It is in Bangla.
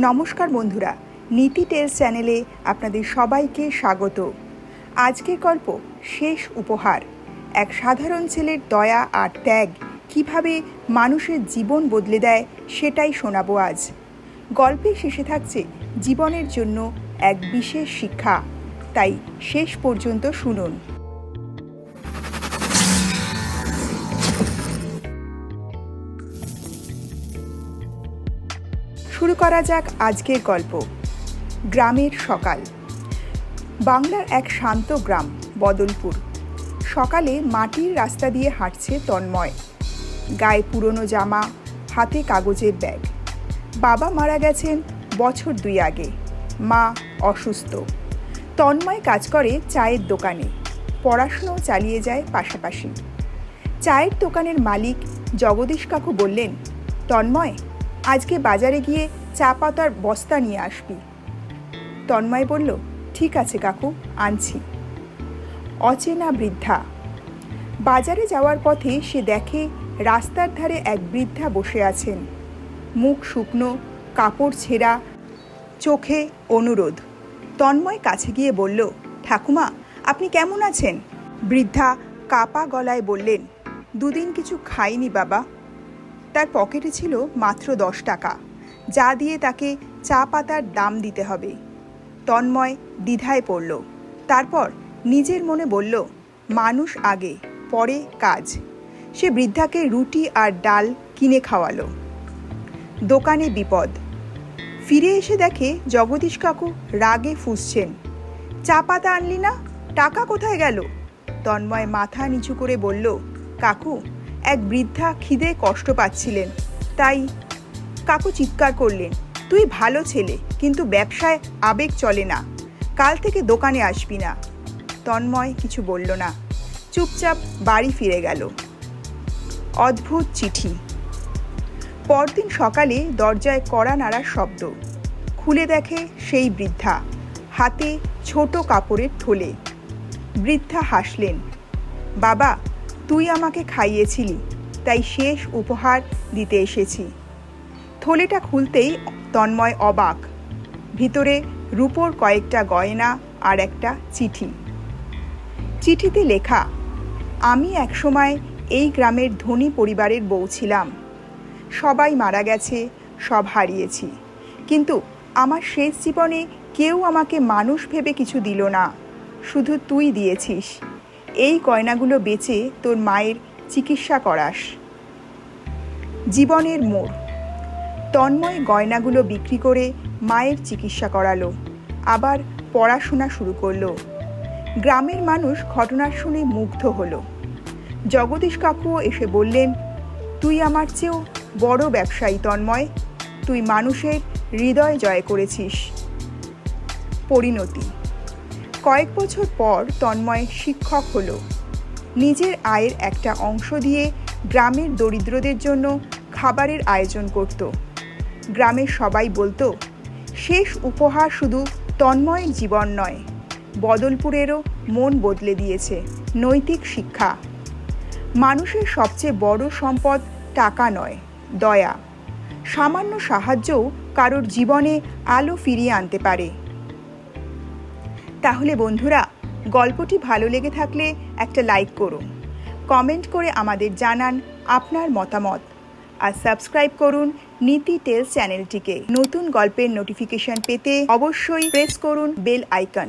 নমস্কার বন্ধুরা, নীতি টেলস চ্যানেলে আপনাদের সবাইকে স্বাগত। আজকের গল্প শেষ উপহার। এক সাধারণ ছেলের দয়া আর ত্যাগ কিভাবে মানুষের জীবন বদলে দেয় সেটাই শোনাবো আজ। গল্পের শেষে থাকছে জীবনের জন্য এক বিশেষ শিক্ষা, তাই শেষ পর্যন্ত শুনুন। শুরু করা যাক আজকের গল্প। গ্রামের সকাল। বাংলার এক শান্ত গ্রাম বদলপুর। সকালে মাটির রাস্তা দিয়ে হাঁটছে তন্ময়। গায়ে পুরনো জামা, হাতে কাগজের ব্যাগ। বাবা মারা গেছেন বছর 2 আগে, মা অসুস্থ। তন্ময় কাজ করে চায়ের দোকানে, পড়াশুনো চালিয়ে যায় পাশাপাশি। চায়ের দোকানের মালিক জগদীশ কাকু বললেন, তন্ময়, আজকে বাজারে গিয়ে চা পাতার বস্তা নিয়ে আসবি। তন্ময় বলল, ঠিক আছে কাকু, আনছি। অচেনা বৃদ্ধা। বাজারে যাওয়ার পথে সে দেখে রাস্তার ধারে এক বৃদ্ধা বসে আছেন। মুখ শুকনো, কাপড় ছেঁড়া, চোখে অনুরোধ। তন্ময় কাছে গিয়ে বলল, ঠাকুমা, আপনি কেমন আছেন? বৃদ্ধা কাপা গলায় বললেন, 2 দিন কিছু খাইনি বাবা। তার পকেটে ছিল মাত্র 10 টাকা, যা দিয়ে তাকে চা পাতার দাম দিতে হবে। তন্ময় দ্বিধায় পড়ল। তারপর নিজের মনে বলল, মানুষ আগে, পরে কাজ। সে বৃদ্ধাকে রুটি আর ডাল কিনে খাওয়ালো। দোকানে বিপদ। ফিরে এসে দেখে জগদীশ কাকু রাগে ফুঁসছেন। চা পাতা আনলি না? টাকা কোথায় গেল? তন্ময় মাথা নিচু করে বলল, কাকু, এক বৃদ্ধা খিদে কষ্ট পাচ্ছিলেন, তাই। কাকু চিৎকার করলেন, তুই ভালো ছেলে, কিন্তু ব্যবসায় আবেগ চলে না। কাল থেকে দোকানে আসবি না। তন্ময় কিছু বলল না, চুপচাপ বাড়ি ফিরে গেল। অদ্ভুত চিঠি। পরদিন সকালে দরজায় কড়া নাড়ার শব্দ। খুলে দেখে সেই বৃদ্ধা, হাতে ছোট কাপড়ের থলে। বৃদ্ধা হাসলেন, বাবা, তুই আমাকে খাইয়েছিলি, তাই শেষ উপহার দিতে এসেছি। থলেটা খুলতেই তন্ময় অবাক। ভিতরে রূপোর কয়েকটা গয়না আর একটা চিঠি। চিঠিতে লেখা, আমি একসময় এই গ্রামের ধনী পরিবারের বউ ছিলাম। সবাই মারা গেছে, সব হারিয়েছি, কিন্তু আমার শেষ জীবনে কেউ আমাকে মানুষ ভেবে কিছু দিল না, শুধু তুই দিয়েছিস। এই গয়নাগুলো বেচে তোর মায়ের চিকিৎসা করাস। জীবনের মোড়। তন্ময় গয়নাগুলো বিক্রি করে মায়ের চিকিৎসা করালো, আবার পড়াশোনা শুরু করলো। গ্রামের মানুষ ঘটনা শুনে মুগ্ধ হলো। জগদীশ কাকুও এসে বললেন, তুই আমার চেয়েও বড় ব্যবসায়ী তন্ময়, তুই মানুষের হৃদয় জয় করেছিস। পরিণতি। কয়েক বছর পর তন্ময় শিক্ষক হলো। নিজের আয়ের একটা অংশ দিয়ে গ্রামের দরিদ্রদের জন্য খাবারের আয়োজন করত। গ্রামের সবাই বলতো, শেষ উপহার শুধু তন্ময়ের জীবন নয়, বদলপুরেরও মন বদলে দিয়েছে। নৈতিক শিক্ষা। মানুষের সবচেয়ে বড় সম্পদ টাকা নয়, দয়া। সামান্য সাহায্যও কারোর জীবনে আলো ফিরিয়ে আনতে পারে। তাহলে বন্ধুরা, গল্পটি ভালো লেগে থাকলে একটা লাইক করুন, কমেন্ট করে আমাদের জানান আপনার মতামত, আর সাবস্ক্রাইব করুন নীতি টেলস চ্যানেলটিকে। নতুন গল্পের নোটিফিকেশন পেতে অবশ্যই প্রেস করুন বেল আইকন।